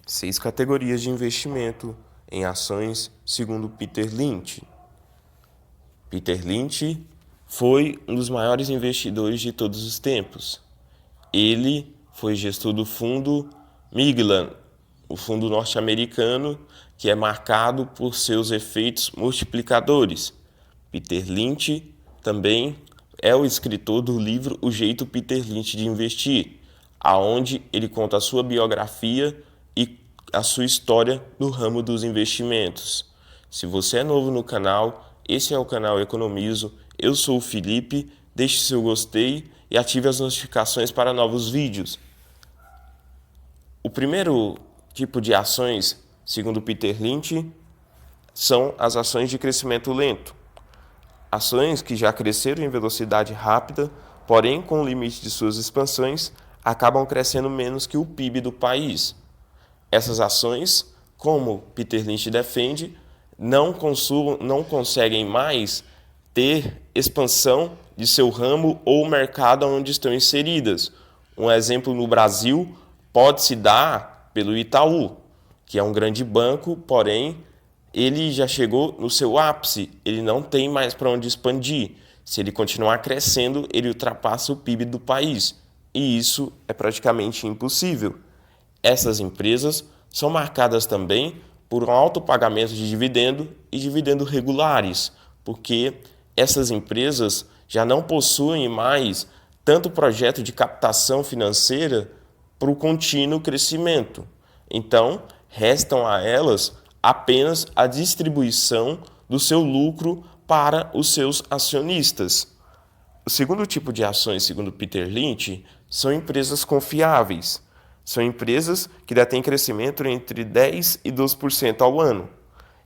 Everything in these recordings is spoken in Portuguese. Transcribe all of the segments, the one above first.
6 categorias de investimento em ações segundo Peter Lynch. Peter Lynch foi um dos maiores investidores de todos os tempos. Ele foi gestor do fundo Magellan, o fundo norte-americano que é marcado por seus efeitos multiplicadores. Peter Lynch também é o escritor do livro O Jeito Peter Lynch de Investir, aonde ele conta a sua biografia e a sua história no ramo dos investimentos. Se você é novo no canal, esse é o canal Economizo, eu sou o Felipe, deixe seu gostei e ative as notificações para novos vídeos. O primeiro tipo de ações, segundo Peter Lynch, são as ações de crescimento lento. Ações que já cresceram em velocidade rápida, porém com o limite de suas expansões, acabam crescendo menos que o PIB do país. Essas ações, como Peter Lynch defende, não conseguem mais ter expansão de seu ramo ou mercado onde estão inseridas. Um exemplo no Brasil pode-se dar pelo Itaú, que é um grande banco, porém ele já chegou no seu ápice, ele não tem mais para onde expandir. Se ele continuar crescendo, ele ultrapassa o PIB do país, e isso é praticamente impossível. Essas empresas são marcadas também por um alto pagamento de dividendo e dividendo regulares, porque essas empresas já não possuem mais tanto projeto de captação financeira para o contínuo crescimento. Então, restam a elas apenas a distribuição do seu lucro para os seus acionistas. O segundo tipo de ações, segundo Peter Lynch, são empresas confiáveis. São empresas que detêm crescimento entre 10% e 12% ao ano.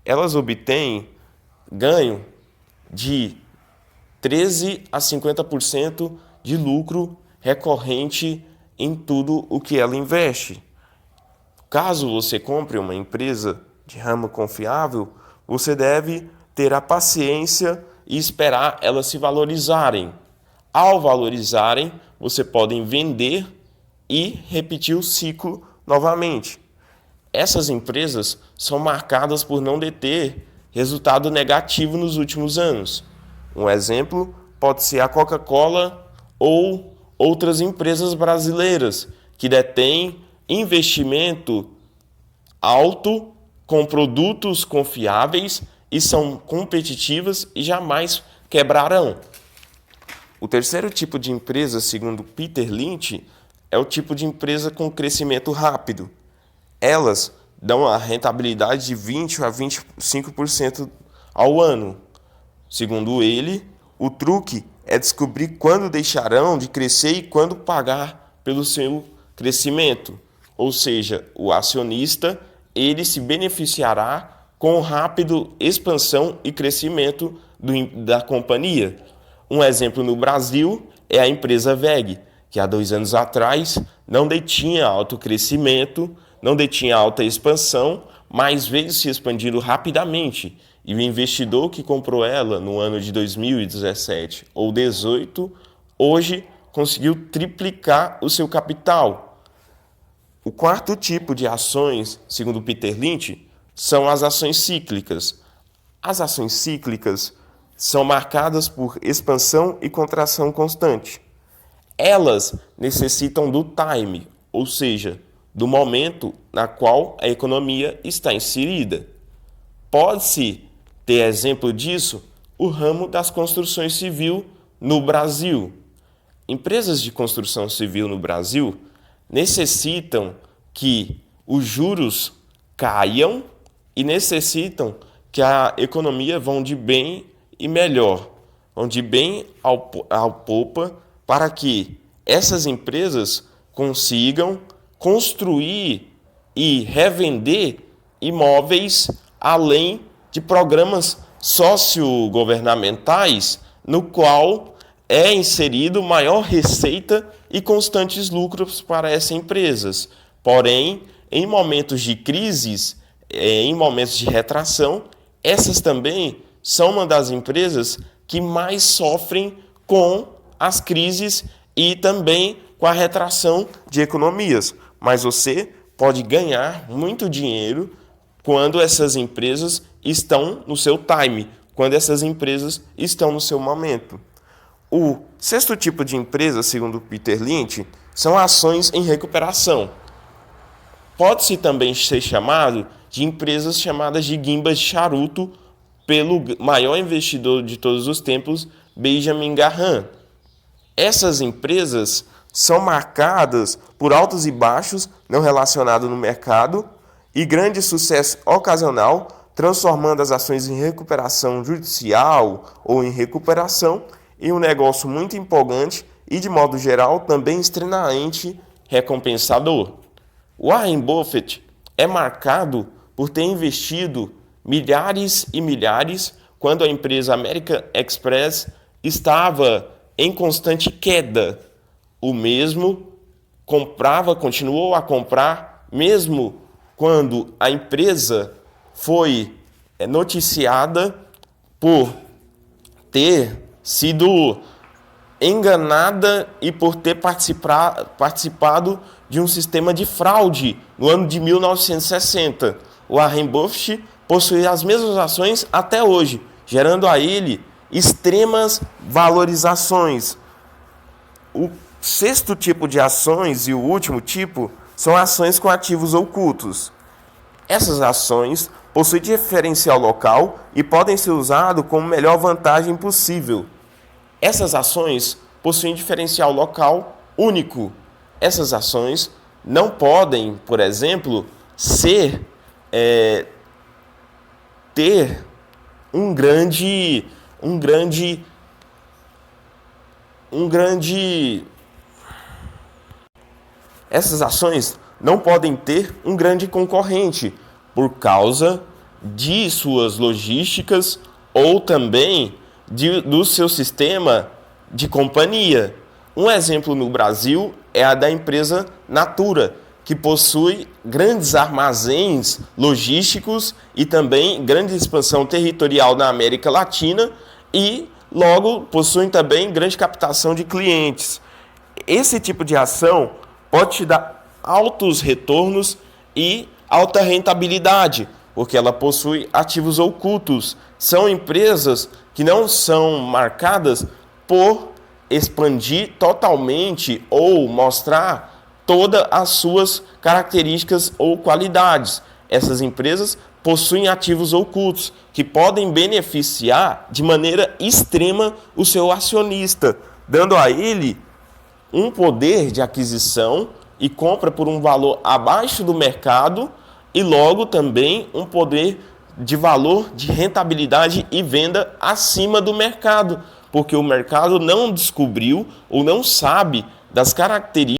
Elas obtêm ganho de 13% a 50% de lucro recorrente em tudo o que ela investe. Caso você compre uma empresa de ramo confiável, você deve ter a paciência e esperar elas se valorizarem. Ao valorizarem, você pode vender e repetir o ciclo novamente. Essas empresas são marcadas por não deter resultado negativo nos últimos anos. Um exemplo pode ser a Coca-Cola ou outras empresas brasileiras que detêm investimento alto com produtos confiáveis e são competitivas e jamais quebrarão. O terceiro tipo de empresa, segundo Peter Lynch, é o tipo de empresa com crescimento rápido. Elas dão a rentabilidade de 20% a 25% ao ano. Segundo ele, o truque é descobrir quando deixarão de crescer e quando pagar pelo seu crescimento. Ou seja, o acionista ele se beneficiará com rápido expansão e crescimento da companhia. Um exemplo no Brasil é a empresa WEG, que há 2 anos atrás não detinha alto crescimento, não detinha alta expansão, mas veio se expandindo rapidamente. E o investidor que comprou ela no ano de 2017 ou 2018, hoje conseguiu triplicar o seu capital. O quarto tipo de ações, segundo Peter Lynch, são as ações cíclicas. As ações cíclicas são marcadas por expansão e contração constante. Elas necessitam do time, ou seja, do momento na qual a economia está inserida. Pode-se ter exemplo disso o ramo das construções civil no Brasil. Empresas de construção civil no Brasil necessitam que os juros caiam e necessitam que a economia vá de bem e melhor, vão de bem ao popa, para que essas empresas consigam construir e revender imóveis além de programas sociogovernamentais, no qual é inserido maior receita e constantes lucros para essas empresas. Porém, em momentos de crises, em momentos de retração, essas também são uma das empresas que mais sofrem com as crises e também com a retração de economias. Mas você pode ganhar muito dinheiro quando essas empresas estão no seu time, quando essas empresas estão no seu momento. O sexto tipo de empresa, segundo Peter Lynch, são ações em recuperação. Pode-se também ser chamado de empresas chamadas de guimbas de charuto pelo maior investidor de todos os tempos, Benjamin Graham. Essas empresas são marcadas por altos e baixos não relacionados no mercado e grande sucesso ocasional, transformando as ações em recuperação judicial ou em recuperação em um negócio muito empolgante e, de modo geral, também extremamente recompensador. Warren Buffett é marcado por ter investido milhares e milhares quando a empresa American Express estava em constante queda. O mesmo continuou a comprar, mesmo quando a empresa foi noticiada por ter sido enganada e por ter participado de um sistema de fraude no ano de 1960. O Warren Buffett possui as mesmas ações até hoje, gerando a ele extremas valorizações. O sexto tipo de ações e o último tipo são ações com ativos ocultos. Essas ações possuem diferencial local e podem ser usadas como melhor vantagem possível. Essas ações possuem diferencial local único. Essas ações não podem, por exemplo, ter um grande essas ações não podem ter um grande concorrente por causa de suas logísticas ou também do seu sistema de companhia. Um exemplo no Brasil é a da empresa Natura, que possui grandes armazéns logísticos e também grande expansão territorial na América Latina e, logo, possuem também grande captação de clientes. Esse tipo de ação pode te dar altos retornos e alta rentabilidade, porque ela possui ativos ocultos. São empresas que não são marcadas por expandir totalmente ou mostrar todas as suas características ou qualidades. Essas empresas possuem ativos ocultos que podem beneficiar de maneira extrema o seu acionista, dando a ele um poder de aquisição e compra por um valor abaixo do mercado e logo também um poder de valor de rentabilidade e venda acima do mercado, porque o mercado não descobriu ou não sabe das características